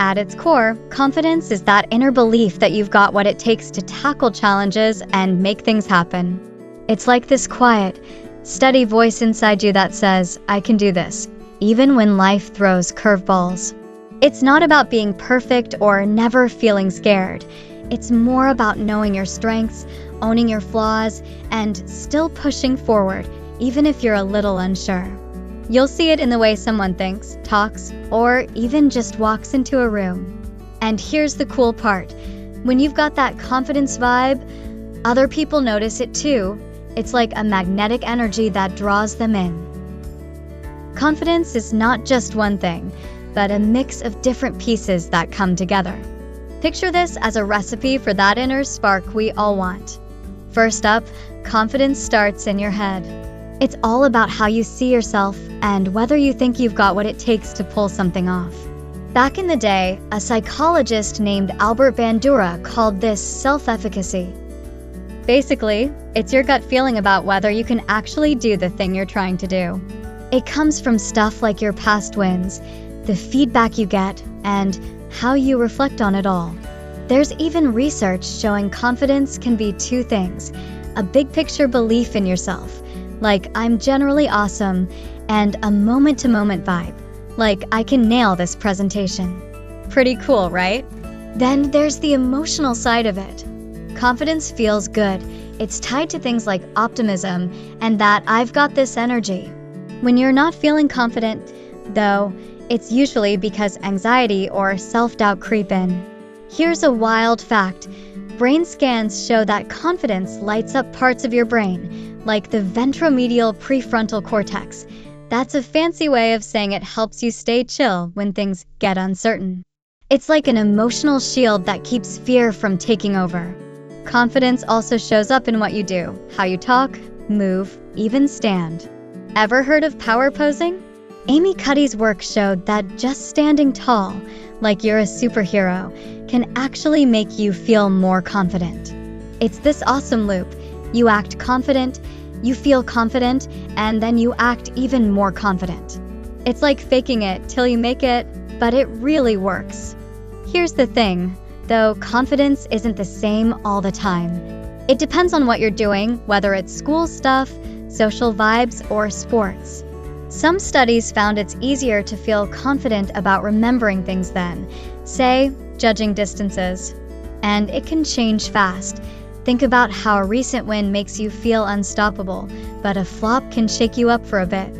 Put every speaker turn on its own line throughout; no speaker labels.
At its core, confidence is that inner belief that you've got what it takes to tackle challenges and make things happen. It's like this quiet, steady voice inside you that says, "I can do this," even when life throws curveballs. It's not about being perfect or never feeling scared. It's more about knowing your strengths, owning your flaws, and still pushing forward, even if you're a little unsure. You'll see it in the way someone thinks, talks, or even just walks into a room. And here's the cool part. When you've got that confidence vibe, other people notice it too. It's like a magnetic energy that draws them in. Confidence is not just one thing, but a mix of different pieces that come together. Picture this as a recipe for that inner spark we all want. First up, confidence starts in your head. It's all about how you see yourself and whether you think you've got what it takes to pull something off. Back in the day, a psychologist named Albert Bandura called this self-efficacy. Basically, it's your gut feeling about whether you can actually do the thing you're trying to do. It comes from stuff like your past wins, the feedback you get, and how you reflect on it all. There's even research showing confidence can be two things: a big picture belief in yourself, like "I'm generally awesome," and a moment-to-moment vibe, like "I can nail this presentation." Pretty cool, right? Then there's the emotional side of it. Confidence feels good. It's tied to things like optimism and that "I've got this energy." When you're not feeling confident, though, it's usually because anxiety or self-doubt creep in. Here's a wild fact. Brain scans show that confidence lights up parts of your brain, like the ventromedial prefrontal cortex. That's a fancy way of saying it helps you stay chill when things get uncertain. It's like an emotional shield that keeps fear from taking over. Confidence also shows up in what you do, how you talk, move, even stand. Ever heard of power posing? Amy Cuddy's work showed that just standing tall, like you're a superhero, can actually make you feel more confident. It's this awesome loop. You act confident, you feel confident, and then you act even more confident. It's like faking it till you make it, but it really works. Here's the thing, though, confidence isn't the same all the time. It depends on what you're doing, whether it's school stuff, social vibes, or sports. Some studies found it's easier to feel confident about remembering things than, say, judging distances. And it can change fast. Think about how a recent win makes you feel unstoppable, but a flop can shake you up for a bit.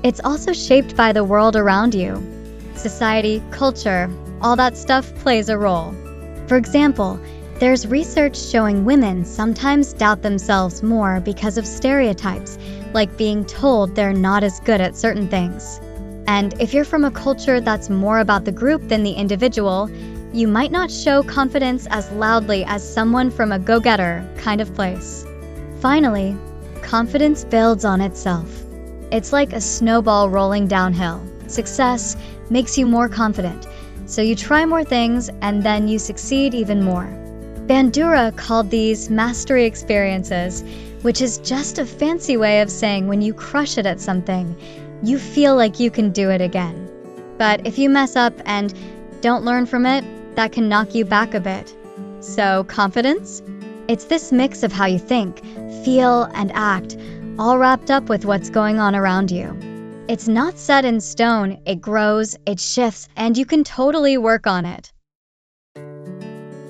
It's also shaped by the world around you. Society, culture, all that stuff plays a role. For example, there's research showing women sometimes doubt themselves more because of stereotypes, like being told they're not as good at certain things. And if you're from a culture that's more about the group than the individual, you might not show confidence as loudly as someone from a go-getter kind of place. Finally, confidence builds on itself. It's like a snowball rolling downhill. Success makes you more confident, so you try more things and then you succeed even more. Bandura called these mastery experiences, which is just a fancy way of saying when you crush it at something, you feel like you can do it again. But if you mess up and don't learn from it, that can knock you back a bit. So, confidence? It's this mix of how you think, feel, and act, all wrapped up with what's going on around you. It's not set in stone, it grows, it shifts, and you can totally work on it.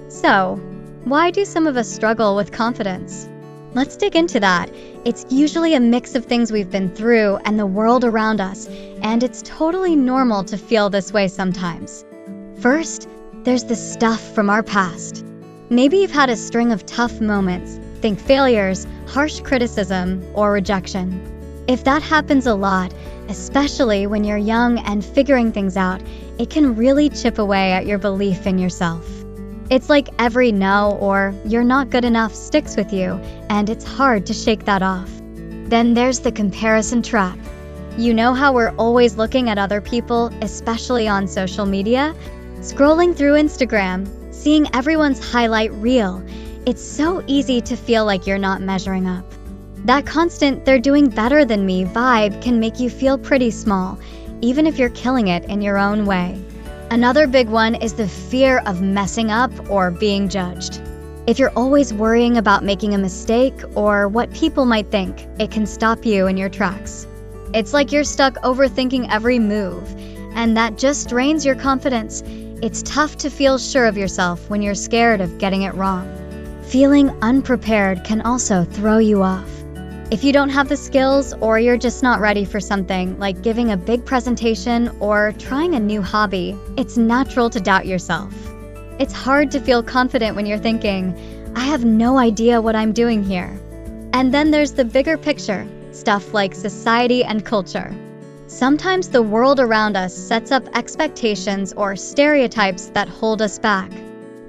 So, why do some of us struggle with confidence? Let's dig into that. It's usually a mix of things we've been through and the world around us, and it's totally normal to feel this way sometimes. First, there's the stuff from our past. Maybe you've had a string of tough moments, think failures, harsh criticism, or rejection. If that happens a lot, especially when you're young and figuring things out, it can really chip away at your belief in yourself. It's like every no or "you're not good enough" sticks with you, and it's hard to shake that off. Then there's the comparison trap. You know how we're always looking at other people, especially on social media? Scrolling through Instagram, seeing everyone's highlight reel, it's so easy to feel like you're not measuring up. That constant "they're doing better than me" vibe can make you feel pretty small, even if you're killing it in your own way. Another big one is the fear of messing up or being judged. If you're always worrying about making a mistake or what people might think, it can stop you in your tracks. It's like you're stuck overthinking every move, and that just drains your confidence. It's tough to feel sure of yourself when you're scared of getting it wrong. Feeling unprepared can also throw you off. If you don't have the skills or you're just not ready for something like giving a big presentation or trying a new hobby, it's natural to doubt yourself. It's hard to feel confident when you're thinking, I have no idea what I'm doing here. And then there's the bigger picture, stuff like society and culture. Sometimes the world around us sets up expectations or stereotypes that hold us back.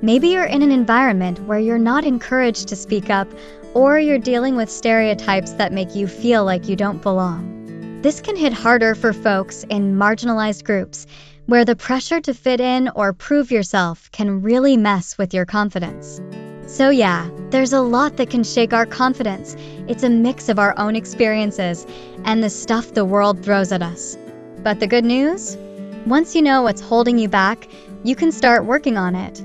Maybe you're in an environment where you're not encouraged to speak up, or you're dealing with stereotypes that make you feel like you don't belong. This can hit harder for folks in marginalized groups, where the pressure to fit in or prove yourself can really mess with your confidence. So yeah, there's a lot that can shake our confidence. It's a mix of our own experiences and the stuff the world throws at us. But the good news? Once you know what's holding you back, you can start working on it.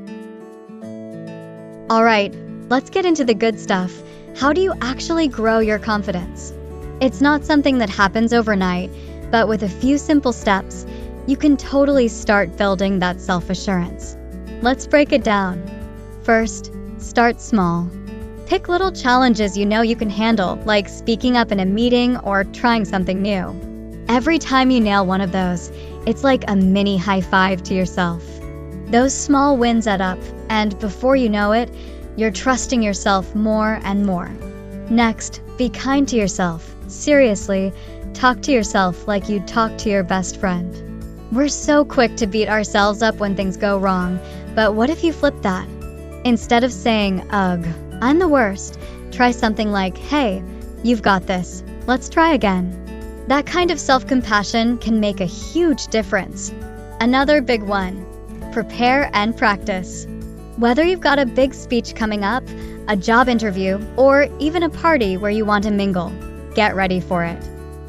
All right, let's get into the good stuff. How do you actually grow your confidence? It's not something that happens overnight, but with a few simple steps, you can totally start building that self-assurance. Let's break it down. First, start small. Pick little challenges you know you can handle, like speaking up in a meeting or trying something new. Every time you nail one of those, it's like a mini high five to yourself. Those small wins add up, and before you know it, you're trusting yourself more and more. Next, be kind to yourself. Seriously, talk to yourself like you'd talk to your best friend. We're so quick to beat ourselves up when things go wrong, but what if you flip that? Instead of saying, ugh, I'm the worst, try something like, hey, you've got this, let's try again. That kind of self-compassion can make a huge difference. Another big one, prepare and practice. Whether you've got a big speech coming up, a job interview, or even a party where you want to mingle, get ready for it.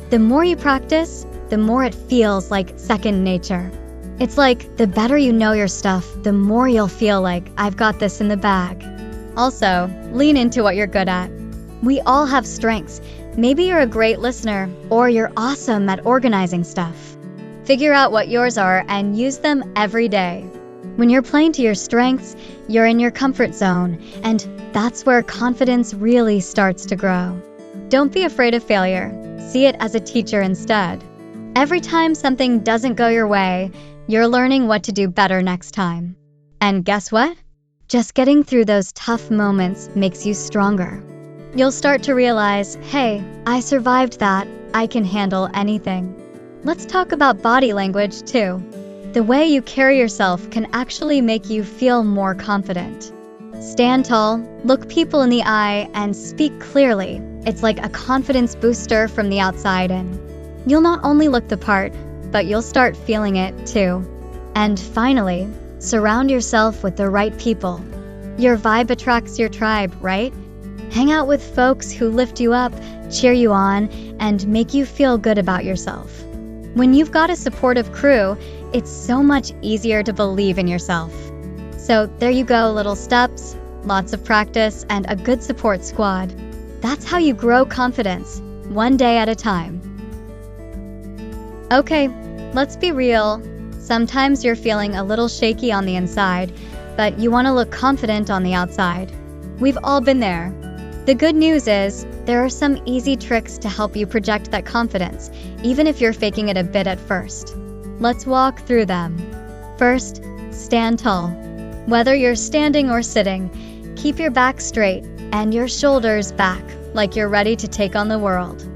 The more you practice, the more it feels like second nature. It's like the better you know your stuff, the more you'll feel like I've got this in the bag. Also, lean into what you're good at. We all have strengths. Maybe you're a great listener, or you're awesome at organizing stuff. Figure out what yours are and use them every day. When you're playing to your strengths, you're in your comfort zone, and that's where confidence really starts to grow. Don't be afraid of failure. See it as a teacher instead. Every time something doesn't go your way, you're learning what to do better next time. And guess what? Just getting through those tough moments makes you stronger. You'll start to realize, hey, I survived that. I can handle anything. Let's talk about body language too. The way you carry yourself can actually make you feel more confident. Stand tall, look people in the eye, and speak clearly. It's like a confidence booster from the outside in. You'll not only look the part, but you'll start feeling it too. And finally, surround yourself with the right people. Your vibe attracts your tribe, right? Hang out with folks who lift you up, cheer you on, and make you feel good about yourself. When you've got a supportive crew, it's so much easier to believe in yourself. So there you go, little steps, lots of practice, and a good support squad. That's how you grow confidence, one day at a time. Okay, let's be real. Sometimes you're feeling a little shaky on the inside, but you want to look confident on the outside. We've all been there. The good news is, there are some easy tricks to help you project that confidence, even if you're faking it a bit at first. Let's walk through them. First, stand tall. Whether you're standing or sitting, keep your back straight and your shoulders back, like you're ready to take on the world.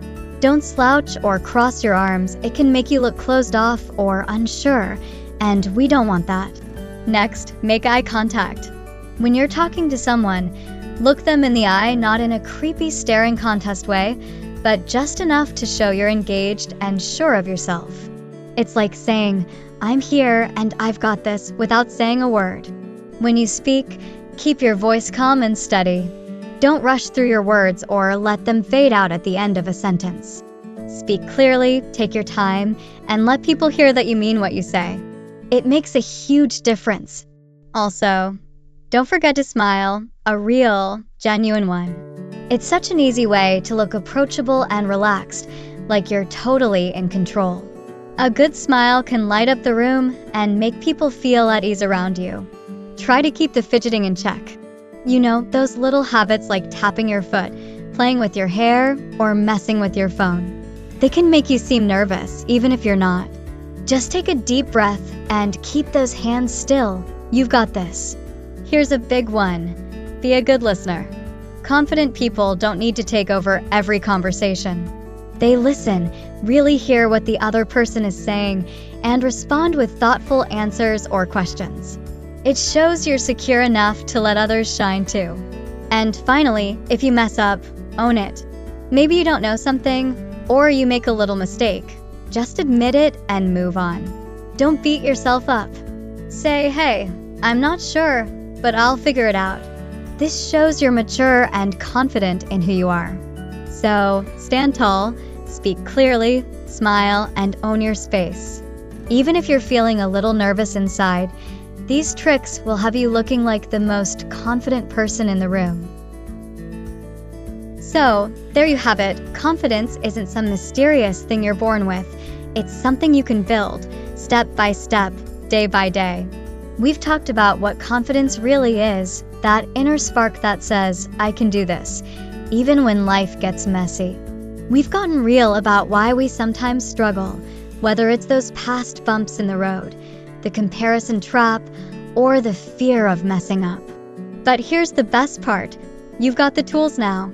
Don't slouch or cross your arms. It can make you look closed off or unsure, and we don't want that. Next, make eye contact. When you're talking to someone, look them in the eye, not in a creepy staring contest way, but just enough to show you're engaged and sure of yourself. It's like saying, I'm here and I've got this, without saying a word. When you speak, keep your voice calm and steady. Don't rush through your words or let them fade out at the end of a sentence. Speak clearly, take your time, and let people hear that you mean what you say. It makes a huge difference. Also, don't forget to smile, a real, genuine one. It's such an easy way to look approachable and relaxed, like you're totally in control. A good smile can light up the room and make people feel at ease around you. Try to keep the fidgeting in check. You know, those little habits like tapping your foot, playing with your hair, or messing with your phone. They can make you seem nervous, even if you're not. Just take a deep breath and keep those hands still. You've got this. Here's a big one. Be a good listener. Confident people don't need to take over every conversation. They listen, really hear what the other person is saying, and respond with thoughtful answers or questions. It shows you're secure enough to let others shine too. And finally, if you mess up, own it. Maybe you don't know something, or you make a little mistake. Just admit it and move on. Don't beat yourself up. Say, hey, I'm not sure, but I'll figure it out. This shows you're mature and confident in who you are. So, stand tall, speak clearly, smile, and own your space. Even if you're feeling a little nervous inside, these tricks will have you looking like the most confident person in the room. So, there you have it. Confidence isn't some mysterious thing you're born with. It's something you can build, step by step, day by day. We've talked about what confidence really is, that inner spark that says, I can do this, even when life gets messy. We've gotten real about why we sometimes struggle, whether it's those past bumps in the road, the comparison trap, or the fear of messing up. But here's the best part. You've got the tools now.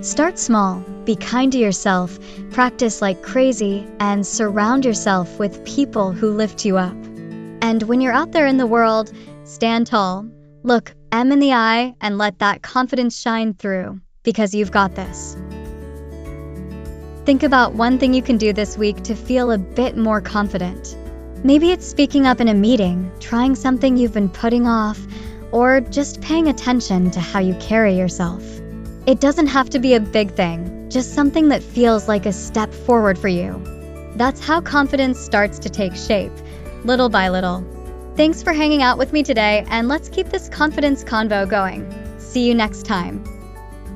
Start small, be kind to yourself, practice like crazy, and surround yourself with people who lift you up. And when you're out there in the world, stand tall, look M in the eye, and let that confidence shine through, because you've got this. Think about one thing you can do this week to feel a bit more confident. Maybe it's speaking up in a meeting, trying something you've been putting off, or just paying attention to how you carry yourself. It doesn't have to be a big thing, just something that feels like a step forward for you. That's how confidence starts to take shape, little by little. Thanks for hanging out with me today, and let's keep this confidence convo going. See you next time.